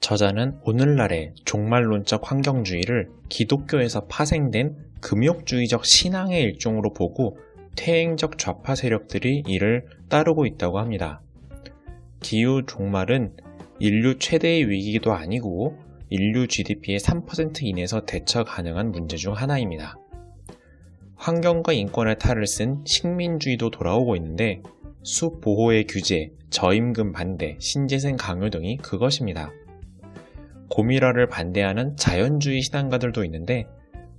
저자는 오늘날의 종말론적 환경주의를 기독교에서 파생된 금욕주의적 신앙의 일종으로 보고 퇴행적 좌파 세력들이 이를 따르고 있다고 합니다. 기후 종말은 인류 최대의 위기도 아니고 인류 GDP의 3% 이내에서 대처 가능한 문제 중 하나입니다. 환경과 인권의 탈을 쓴 식민주의도 돌아오고 있는데 숲 보호의 규제, 저임금 반대, 신재생 강요 등이 그것입니다. 고밀화를 반대하는 자연주의 신앙가들도 있는데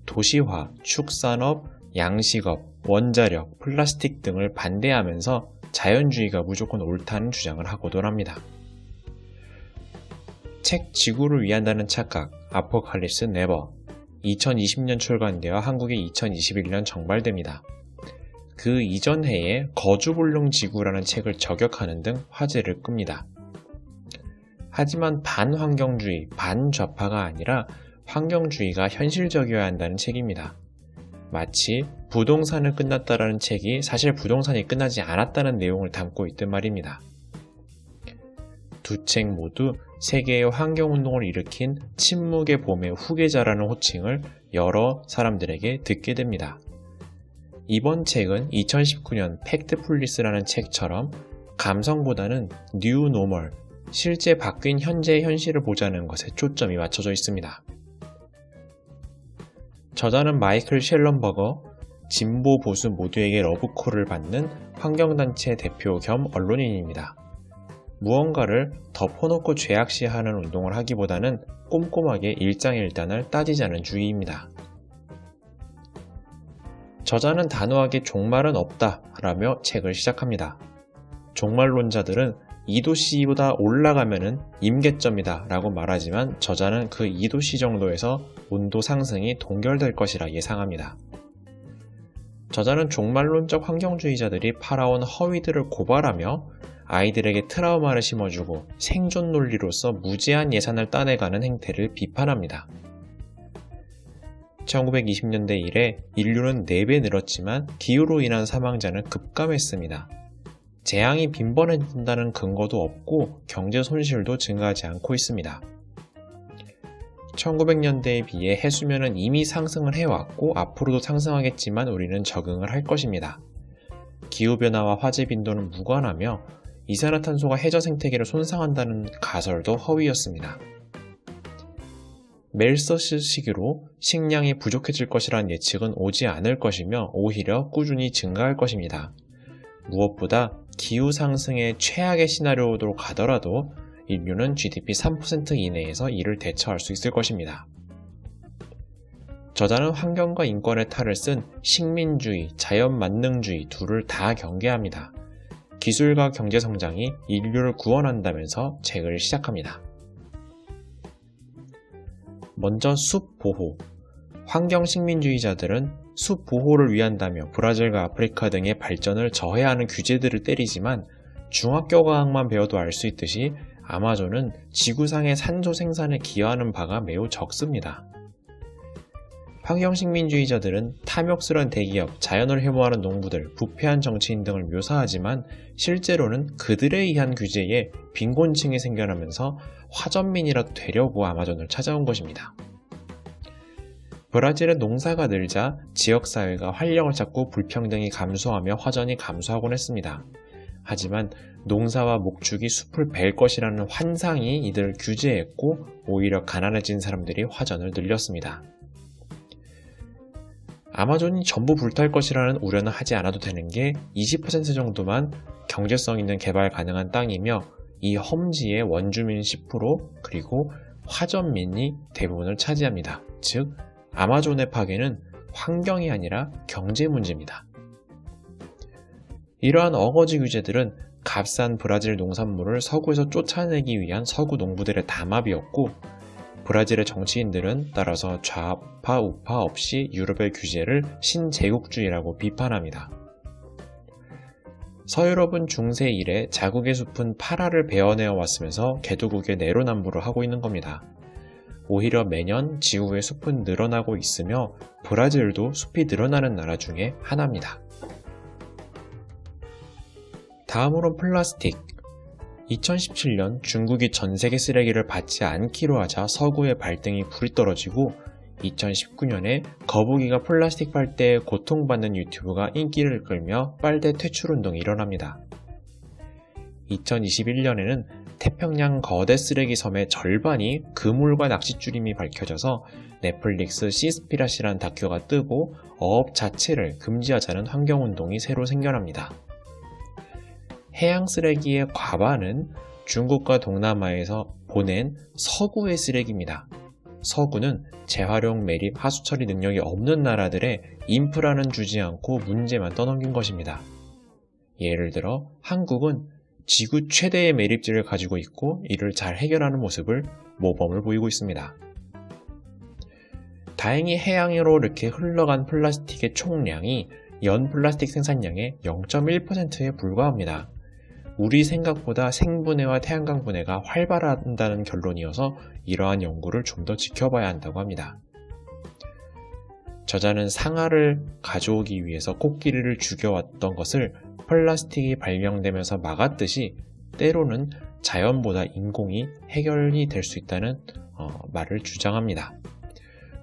도시화, 축산업, 양식업, 원자력, 플라스틱 등을 반대하면서 자연주의가 무조건 옳다는 주장을 하고도 합니다. 책 지구를 위한다는 착각, 아포칼립스 네버 2020년 출간되어 한국에 2021년 정발됩니다. 그 이전 해에 거주불능 지구라는 책을 저격하는 등 화제를 끕니다. 하지만 반환경주의, 반좌파가 아니라 환경주의가 현실적이어야 한다는 책입니다. 마치 부동산은 끝났다라는 책이 사실 부동산이 끝나지 않았다는 내용을 담고 있던 말입니다. 두 책 모두 세계의 환경운동을 일으킨 침묵의 봄의 후계자라는 호칭을 여러 사람들에게 듣게 됩니다. 이번 책은 2019년 팩트폴리스라는 책처럼 감성보다는 뉴 노멀, 실제 바뀐 현재의 현실을 보자는 것에 초점이 맞춰져 있습니다. 저자는 마이클 셸런버거, 진보 보수 모두에게 러브콜을 받는 환경단체 대표 겸 언론인입니다. 무언가를 덮어놓고 죄악시하는 운동을 하기보다는 꼼꼼하게 일장일단을 따지자는 주의입니다. 저자는 단호하게 종말은 없다 라며 책을 시작합니다. 종말론자들은 2도씨보다 올라가면은 임계점이다 라고 말하지만 저자는 그 2도씨 정도에서 온도 상승이 동결될 것이라 예상합니다. 저자는 종말론적 환경주의자들이 팔아온 허위들을 고발하며 아이들에게 트라우마를 심어주고 생존 논리로서 무제한 예산을 따내가는 행태를 비판합니다. 1920년대 이래 인류는 4배 늘었지만 기후로 인한 사망자는 급감했습니다. 재앙이 빈번해진다는 근거도 없고 경제 손실도 증가하지 않고 있습니다. 1900년대에 비해 해수면은 이미 상승을 해왔고 앞으로도 상승하겠지만 우리는 적응을 할 것입니다. 기후변화와 화재 빈도는 무관하며 이산화탄소가 해저 생태계를 손상한다는 가설도 허위였습니다. 멜서스 시기로 식량이 부족해질 것이라는 예측은 오지 않을 것이며 오히려 꾸준히 증가할 것입니다. 무엇보다 기후 상승의 최악의 시나리오로 가더라도 인류는 GDP 3% 이내에서 이를 대처할 수 있을 것입니다. 저자는 환경과 인권의 탈을 쓴 식민주의, 자연만능주의 둘을 다 경계합니다. 기술과 경제성장이 인류를 구원한다면서 책을 시작합니다. 먼저 숲 보호. 환경식민주의자들은 숲 보호를 위한다며 브라질과 아프리카 등의 발전을 저해하는 규제들을 때리지만 중학교 과학만 배워도 알 수 있듯이 아마존은 지구상의 산소 생산에 기여하는 바가 매우 적습니다. 환경식민주의자들은 탐욕스러운 대기업, 자연을 혐오하는 농부들, 부패한 정치인 등을 묘사하지만 실제로는 그들에 의한 규제에 빈곤층이 생겨나면서 화전민이라도 되려고 아마존을 찾아온 것입니다. 브라질의 농사가 늘자 지역사회가 활력을 찾고 불평등이 감소하며 화전이 감소하곤 했습니다. 하지만 농사와 목축이 숲을 벨 것이라는 환상이 이들을 규제했고 오히려 가난해진 사람들이 화전을 늘렸습니다. 아마존이 전부 불탈 것이라는 우려는 하지 않아도 되는 게 20% 정도만 경제성 있는 개발 가능한 땅이며 이 험지의 원주민 10% 그리고 화전민이 대부분을 차지합니다. 즉 아마존의 파괴는 환경이 아니라 경제 문제입니다. 이러한 어거지 규제들은 값싼 브라질 농산물을 서구에서 쫓아내기 위한 서구 농부들의 담합이었고 브라질의 정치인들은 따라서 좌파 우파 없이 유럽의 규제를 신제국주의라고 비판합니다. 서유럽은 중세 이래 자국의 숲은 파라를 베어내어 왔으면서 개도국의 내로남불을 하고 있는 겁니다. 오히려 매년 지구의 숲은 늘어나고 있으며 브라질도 숲이 늘어나는 나라 중에 하나입니다. 다음으론 플라스틱. 2017년 중국이 전세계 쓰레기를 받지 않기로 하자 서구의 발등이 불이 떨어지고 2019년에 거북이가 플라스틱 빨대에 고통받는 유튜브가 인기를 끌며 빨대 퇴출 운동이 일어납니다. 2021년에는 태평양 거대 쓰레기 섬의 절반이 그물과 낚싯줄임이 밝혀져서 넷플릭스 시스피라시라는 다큐가 뜨고 어업 자체를 금지하자는 환경운동이 새로 생겨납니다. 해양 쓰레기의 과반은 중국과 동남아에서 보낸 서구의 쓰레기입니다. 서구는 재활용, 매립, 하수처리 능력이 없는 나라들의 인프라는 주지 않고 문제만 떠넘긴 것입니다. 예를 들어 한국은 지구 최대의 매립지를 가지고 있고 이를 잘 해결하는 모습을 모범을 보이고 있습니다. 다행히 해양으로 이렇게 흘러간 플라스틱의 총량이 연 플라스틱 생산량의 0.1%에 불과합니다. 우리 생각보다 생분해와 태양광 분해가 활발한다는 결론이어서 이러한 연구를 좀 더 지켜봐야 한다고 합니다. 저자는 상아를 가져오기 위해서 코끼리를 죽여왔던 것을 플라스틱이 발명되면서 막았듯이 때로는 자연보다 인공이 해결이 될 수 있다는 말을 주장합니다.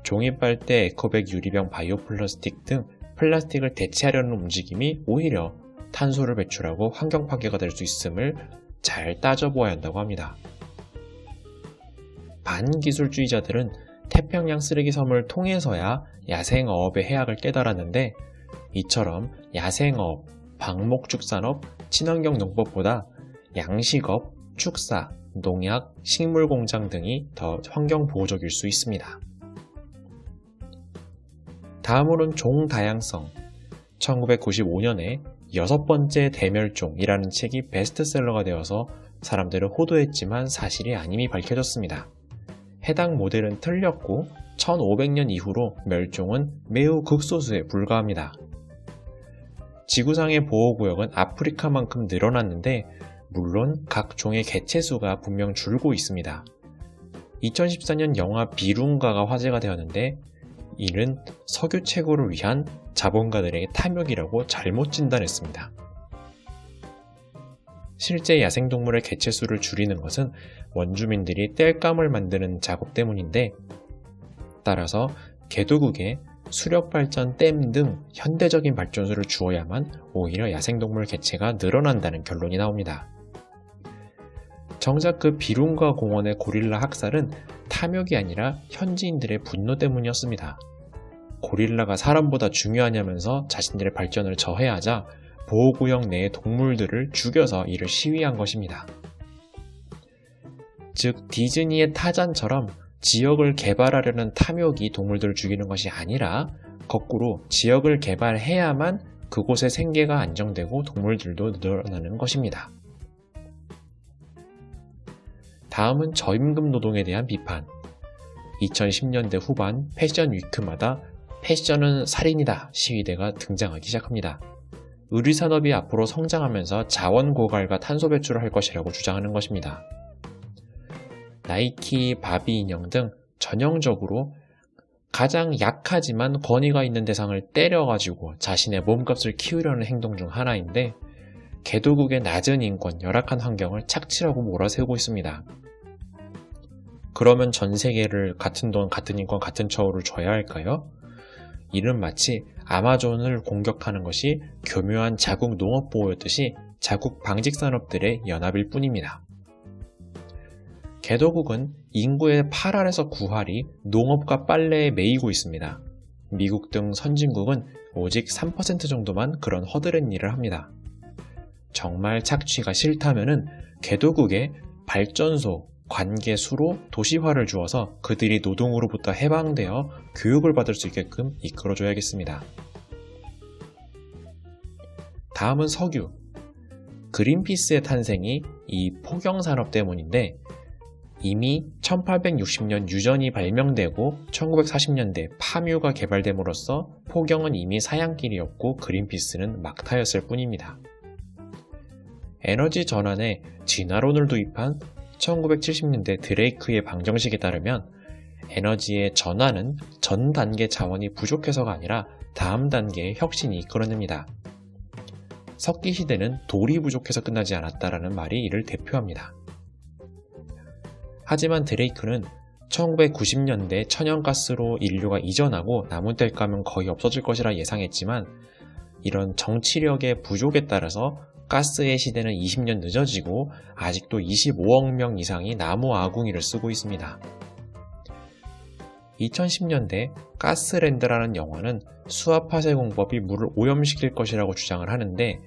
종이빨대, 에코백, 유리병, 바이오플라스틱 등 플라스틱을 대체하려는 움직임이 오히려 탄소를 배출하고 환경 파괴가 될 수 있음을 잘 따져보아야 한다고 합니다. 반기술주의자들은 태평양 쓰레기섬을 통해서야 야생어업의 해악을 깨달았는데 이처럼 야생어업, 방목축산업, 친환경 농법보다 양식업, 축사, 농약, 식물공장 등이 더 환경보호적일 수 있습니다. 다음으로는 종다양성. 1995년에 6번째 대멸종이라는 책이 베스트셀러가 되어서 사람들은 호도했지만 사실이 아님이 밝혀졌습니다. 해당 모델은 틀렸고 1500년 이후로 멸종은 매우 극소수에 불과합니다. 지구상의 보호구역은 아프리카만큼 늘어났는데 물론 각 종의 개체수가 분명 줄고 있습니다. 2014년 영화 비룬가가 화제가 되었는데 이는 석유 채굴을 위한 자본가들에게 탐욕이라고 잘못 진단했습니다. 실제 야생동물의 개체수를 줄이는 것은 원주민들이 땔감을 만드는 작업 때문인데 따라서 개도국에 수력발전, 댐 등 현대적인 발전소를 주어야만 오히려 야생동물 개체가 늘어난다는 결론이 나옵니다. 정작 그 비룬가 공원의 고릴라 학살은 탐욕이 아니라 현지인들의 분노 때문이었습니다. 고릴라가 사람보다 중요하냐면서 자신들의 발전을 저해하자 보호구역 내의 동물들을 죽여서 이를 시위한 것입니다. 즉 디즈니의 타잔처럼 지역을 개발하려는 탐욕이 동물들을 죽이는 것이 아니라 거꾸로 지역을 개발해야만 그곳의 생계가 안정되고 동물들도 늘어나는 것입니다. 다음은 저임금 노동에 대한 비판. 2010년대 후반 패션 위크마다 패션은 살인이다 시위대가 등장하기 시작합니다. 의류산업이 앞으로 성장하면서 자원 고갈과 탄소 배출을 할 것이라고 주장하는 것입니다. 나이키, 바비 인형 등 전형적으로 가장 약하지만 권위가 있는 대상을 때려가지고 자신의 몸값을 키우려는 행동 중 하나인데 개도국의 낮은 인권, 열악한 환경을 착취라고 몰아세우고 있습니다. 그러면 전 세계를 같은 돈, 같은 인권, 같은 처우를 줘야 할까요? 이는 마치 아마존을 공격하는 것이 교묘한 자국 농업보호였듯이 자국 방직산업들의 연합일 뿐입니다. 개도국은 인구의 8할에서 9할이 농업과 빨래에 매이고 있습니다. 미국 등 선진국은 오직 3% 정도만 그런 허드렛 일을 합니다. 정말 착취가 싫다면은 개도국의 발전소, 관계수로 도시화를 주어서 그들이 노동으로부터 해방되어 교육을 받을 수 있게끔 이끌어줘야겠습니다. 다음은 석유. 그린피스의 탄생이 이 포경산업 때문인데 이미 1860년 유전이 발명되고 1940년대 파묘가 개발됨으로써 포경은 이미 사양길이었고 그린피스는 막타였을 뿐입니다. 에너지 전환에 진화론을 도입한 1970년대 드레이크의 방정식에 따르면 에너지의 전환은 전 단계 자원이 부족해서가 아니라 다음 단계의 혁신이 이끌어냅니다. 석기 시대는 돌이 부족해서 끝나지 않았다라는 말이 이를 대표합니다. 하지만 드레이크는 1990년대 천연가스로 인류가 이전하고 남은 땔감은 거의 없어질 것이라 예상했지만 이런 정치력의 부족에 따라서 가스의 시대는 20년 늦어지고 아직도 25억 명 이상이 나무 아궁이를 쓰고 있습니다. 2010년대 가스랜드라는 영화는 수압파쇄 공법이 물을 오염시킬 것이라고 주장을 하는데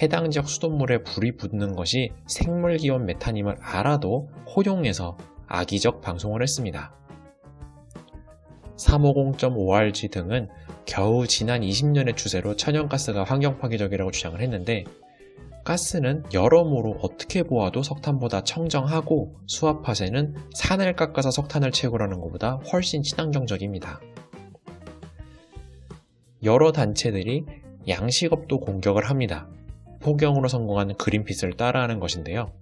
해당 지역 수돗물에 불이 붙는 것이 생물기원 메탄임을 알아도 허용해서 악의적 방송을 했습니다. 350.5RG 등은 겨우 지난 20년의 추세로 천연가스가 환경파괴적이라고 주장을 했는데 가스는 여러모로 어떻게 보아도 석탄보다 청정하고 수압파쇄는 산을 깎아서 석탄을 채굴하는 것보다 훨씬 친환경적입니다. 여러 단체들이 양식업도 공격을 합니다. 포경으로 성공한 그린피스를 따라하는 것인데요.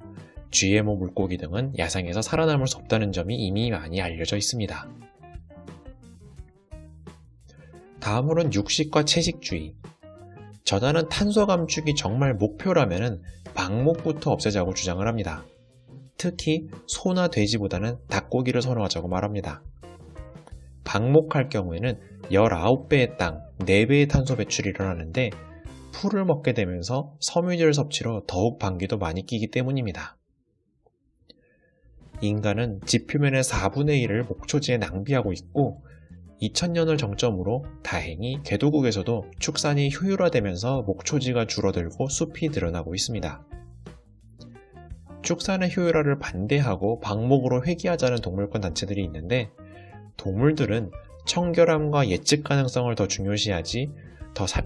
GMO 물고기 등은 야생에서 살아남을 수 없다는 점이 이미 많이 알려져 있습니다. 다음으로는 육식과 채식주의. 저자는 탄소 감축이 정말 목표라면 방목부터 없애자고 주장을 합니다. 특히 소나 돼지보다는 닭고기를 선호하자고 말합니다. 방목할 경우에는 19배의 땅, 4배의 탄소 배출이 일어나는데 풀을 먹게 되면서 섬유질 섭취로 더욱 방귀도 많이 끼기 때문입니다. 인간은 지표면의 4분의 1을 목초지에 낭비하고 있고 2000년을 정점으로 다행히 개도국에서도 축산이 효율화되면서 목초지가 줄어들고 숲이 늘어나고 있습니다. 축산의 효율화를 반대하고 방목으로 회귀하자는 동물권 단체들이 있는데 동물들은 청결함과 예측 가능성을 더 중요시하지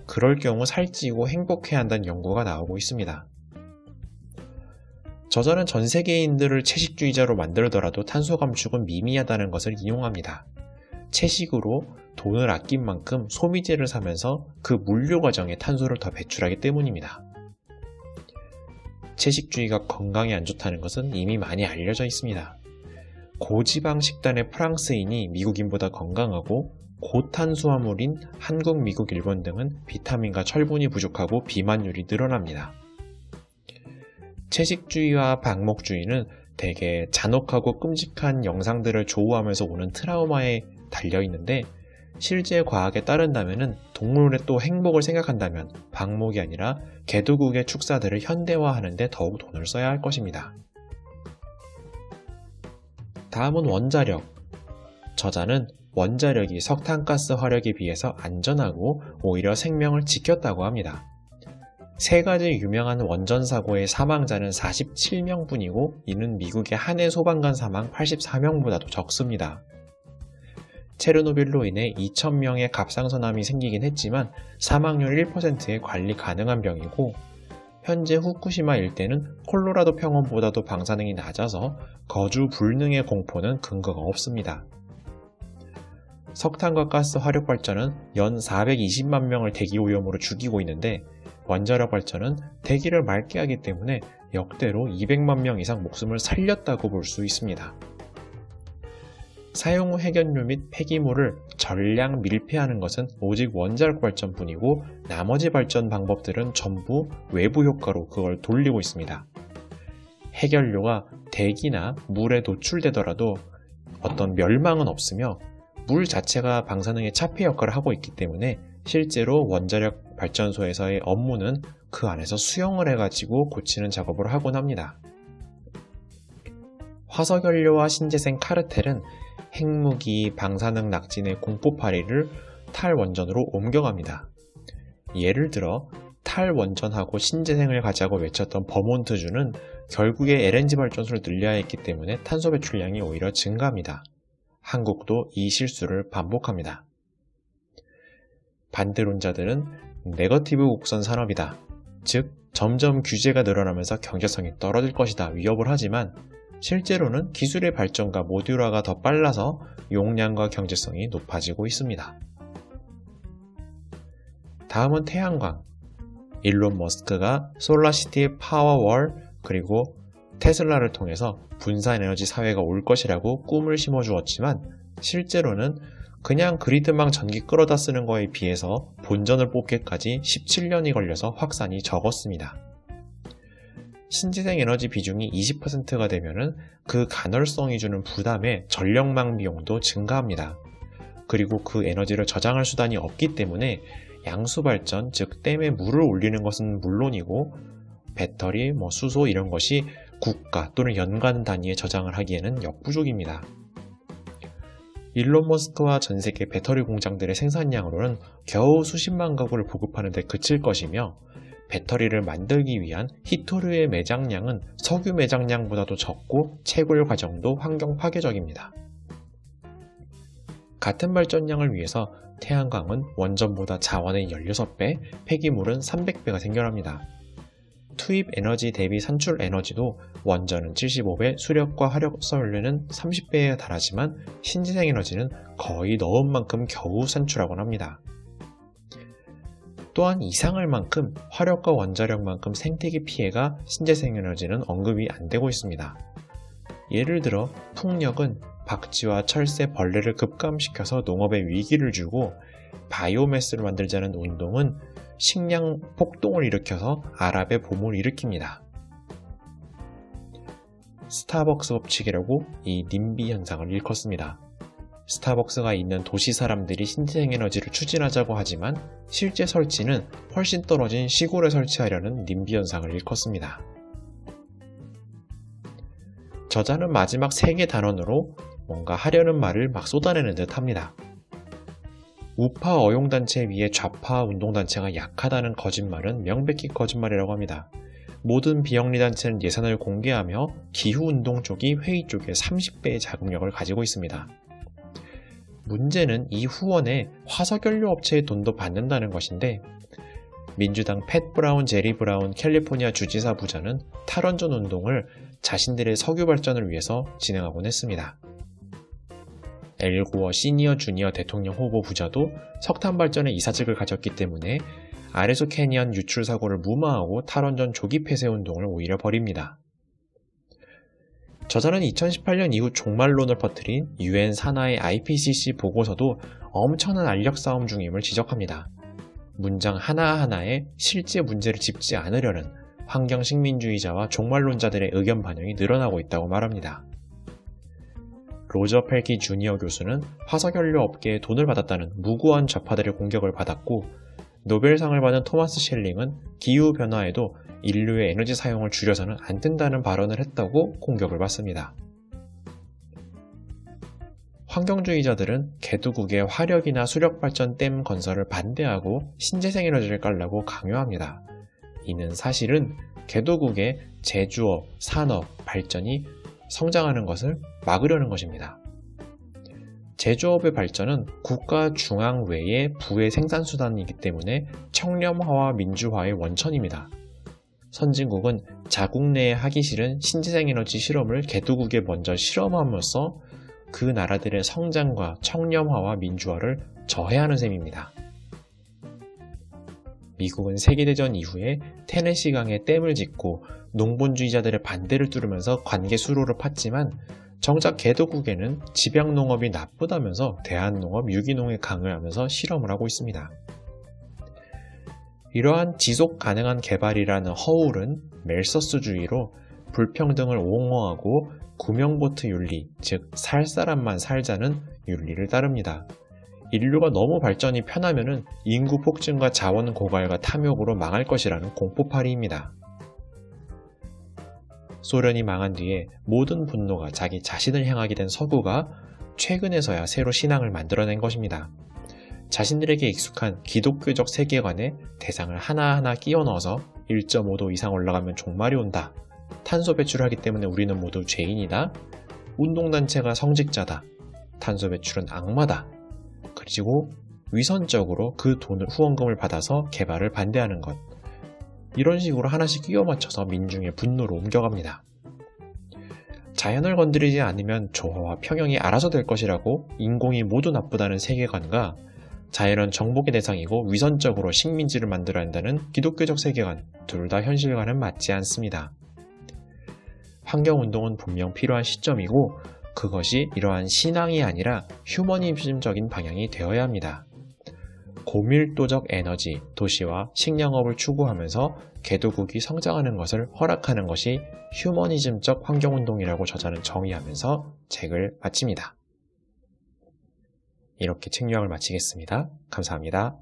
그럴 경우 살찌고 행복해야 한다는 연구가 나오고 있습니다. 저자는 전 세계인들을 채식주의자로 만들더라도 탄소 감축은 미미하다는 것을 인용합니다. 채식으로 돈을 아낀 만큼 소비재를 사면서 그 물류 과정에 탄소를 더 배출하기 때문입니다. 채식주의가 건강에 안 좋다는 것은 이미 많이 알려져 있습니다. 고지방 식단의 프랑스인이 미국인보다 건강하고 고탄수화물인 한국, 미국, 일본 등은 비타민과 철분이 부족하고 비만율이 늘어납니다. 채식주의와 방목주의는 대개 잔혹하고 끔찍한 영상들을 조우하면서 오는 트라우마에 달려있는데 실제 과학에 따른다면 동물의 또 행복을 생각한다면 방목이 아니라 개도국의 축사들을 현대화하는 데 더욱 돈을 써야 할 것입니다. 다음은 원자력. 저자는 원자력이 석탄가스 화력에 비해서 안전하고 오히려 생명을 지켰다고 합니다. 3가지 유명한 원전 사고의 사망자는 47명뿐이고 이는 미국의 한 해 소방관 사망 84명보다도 적습니다. 체르노빌로 인해 2000명의 갑상선암이 생기긴 했지만 사망률 1%에 관리 가능한 병이고 현재 후쿠시마 일대는 콜로라도 평원보다도 방사능이 낮아서 거주 불능의 공포는 근거가 없습니다. 석탄과 가스 화력 발전은 연 420만 명을 대기 오염으로 죽이고 있는데 원자력 발전은 대기를 맑게 하기 때문에 역대로 200만 명 이상 목숨을 살렸다고 볼 수 있습니다. 사용 후 핵연료 및 폐기물을 전량 밀폐하는 것은 오직 원자력 발전뿐이고 나머지 발전 방법들은 전부 외부 효과로 그걸 돌리고 있습니다. 핵연료가 대기나 물에 노출되더라도 어떤 멸망은 없으며 물 자체가 방사능의 차폐 역할을 하고 있기 때문에 실제로 원자력 발전소에서의 업무는 그 안에서 수영을 해가지고 고치는 작업을 하곤 합니다. 화석연료와 신재생 카르텔은 핵무기, 방사능 낙진의 공포파리를 탈원전으로 옮겨갑니다. 예를 들어 탈원전하고 신재생을 가자고 외쳤던 버몬트주는 결국에 LNG 발전소를 늘려야 했기 때문에 탄소 배출량이 오히려 증가합니다. 한국도 이 실수를 반복합니다. 반대론자들은 네거티브 곡선 산업이다. 즉 점점 규제가 늘어나면서 경제성이 떨어질 것이다 위협을 하지만 실제로는 기술의 발전과 모듈화가 더 빨라서 용량과 경제성이 높아지고 있습니다. 다음은 태양광. 일론 머스크가 솔라시티 파워월 그리고 테슬라를 통해서 분산에너지 사회가 올 것이라고 꿈을 심어주었지만 실제로는 그냥 그리드망 전기 끌어다 쓰는 거에 비해서 본전을 뽑기까지 17년이 걸려서 확산이 적었습니다. 신재생 에너지 비중이 20%가 되면은 그 간헐성이 주는 부담에 전력망 비용도 증가합니다. 그리고 그 에너지를 저장할 수단이 없기 때문에 양수발전, 즉 댐에 물을 올리는 것은 물론이고 배터리, 수소 이런 것이 국가 또는 연간 단위의 저장을 하기에는 역부족입니다. 일론 머스크와 전 세계 배터리 공장들의 생산량으로는 겨우 수십만 가구를 보급하는 데 그칠 것이며 배터리를 만들기 위한 히토류의 매장량은 석유 매장량보다도 적고 채굴 과정도 환경 파괴적입니다. 같은 발전량을 위해서 태양광은 원전보다 자원의 16배, 폐기물은 300배가 생겨납니다. 투입 에너지 대비 산출 에너지도 원전은 75배, 수력과 화력연료는 30배에 달하지만 신재생 에너지는 거의 넣은 만큼 겨우 산출하곤 합니다. 또한 이상할 만큼 화력과 원자력만큼 생태계 피해가 신재생 에너지는 언급이 안 되고 있습니다. 예를 들어 풍력은 박쥐와 철새, 벌레를 급감시켜서 농업에 위기를 주고 바이오매스를 만들자는 운동은 식량 폭동을 일으켜서 아랍의 봄을 일으킵니다. 스타벅스 법칙이라고 이 님비 현상을 일컫습니다. 스타벅스가 있는 도시 사람들이 신재생 에너지를 추진하자고 하지만 실제 설치는 훨씬 떨어진 시골에 설치하려는 님비 현상을 일컫습니다. 저자는 마지막 3개 단원으로 뭔가 하려는 말을 막 쏟아내는 듯 합니다. 우파 어용단체 위에 좌파 운동단체가 약하다는 거짓말은 명백히 거짓말이라고 합니다. 모든 비영리단체는 예산을 공개하며 기후운동 쪽이 회의 쪽의 30배의 자금력을 가지고 있습니다. 문제는 이 후원에 화석연료 업체의 돈도 받는다는 것인데 민주당 팻 브라운, 제리 브라운 캘리포니아 주지사 부자는 탈원전 운동을 자신들의 석유 발전을 위해서 진행하곤 했습니다. 엘고어 시니어 주니어 대통령 후보 부자도 석탄 발전에 이사직을 가졌기 때문에 아레소 캐니언 유출 사고를 무마하고 탈원전 조기 폐쇄 운동을 오히려 벌입니다. 저자는 2018년 이후 종말론을 퍼뜨린 UN 산하의 IPCC 보고서도 엄청난 알력 싸움 중임을 지적합니다. 문장 하나하나에 실제 문제를 짚지 않으려는 환경식민주의자와 종말론자들의 의견 반영이 늘어나고 있다고 말합니다. 로저 펠키 주니어 교수는 화석연료 업계에 돈을 받았다는 무고한 좌파들의 공격을 받았고 노벨상을 받은 토마스 셸링은 기후변화에도 인류의 에너지 사용을 줄여서는 안 된다는 발언을 했다고 공격을 받습니다. 환경주의자들은 개도국의 화력이나 수력발전 댐 건설을 반대하고 신재생 에너지를 깔라고 강요합니다. 이는 사실은 개도국의 제조업, 산업, 발전이 성장하는 것을 막으려는 것입니다. 제조업의 발전은 국가 중앙 외의 부의 생산수단이기 때문에 청렴화와 민주화의 원천입니다. 선진국은 자국 내에 하기 싫은 신재생에너지 실험을 개도국에 먼저 실험함으로써 그 나라들의 성장과 청렴화와 민주화를 저해하는 셈입니다. 미국은 세계대전 이후에 테네시강에 댐을 짓고 농본주의자들의 반대를 뚫으면서 관계 수로를 팠지만 정작 개도국에는 집약농업이 나쁘다면서 대한농업, 유기농에 강요하면서 실험을 하고 있습니다. 이러한 지속 가능한 개발이라는 허울은 멜서스주의로 불평등을 옹호하고 구명보트 윤리, 즉 살 사람만 살자는 윤리를 따릅니다. 인류가 너무 발전이 편하면은 인구 폭증과 자원 고갈과 탐욕으로 망할 것이라는 공포파리입니다. 소련이 망한 뒤에 모든 분노가 자기 자신을 향하게 된 서구가 최근에서야 새로 신앙을 만들어낸 것입니다. 자신들에게 익숙한 기독교적 세계관에 대상을 하나하나 끼워 넣어서 1.5도 이상 올라가면 종말이 온다. 탄소 배출하기 때문에 우리는 모두 죄인이다. 운동단체가 성직자다. 탄소 배출은 악마다. 그리고 위선적으로 그 돈을 후원금을 받아서 개발을 반대하는 것. 이런 식으로 하나씩 끼워 맞춰서 민중의 분노로 옮겨갑니다. 자연을 건드리지 않으면 조화와 평형이 알아서 될 것이라고 인공이 모두 나쁘다는 세계관과 자연은 정복의 대상이고 위선적으로 식민지를 만들어야 한다는 기독교적 세계관, 둘 다 현실과는 맞지 않습니다. 환경운동은 분명 필요한 시점이고 그것이 이러한 신앙이 아니라 휴머니즘적인 방향이 되어야 합니다. 고밀도적 에너지, 도시와 식량업을 추구하면서 개도국이 성장하는 것을 허락하는 것이 휴머니즘적 환경운동이라고 저자는 정의하면서 책을 마칩니다. 이렇게 책 요약을 마치겠습니다. 감사합니다.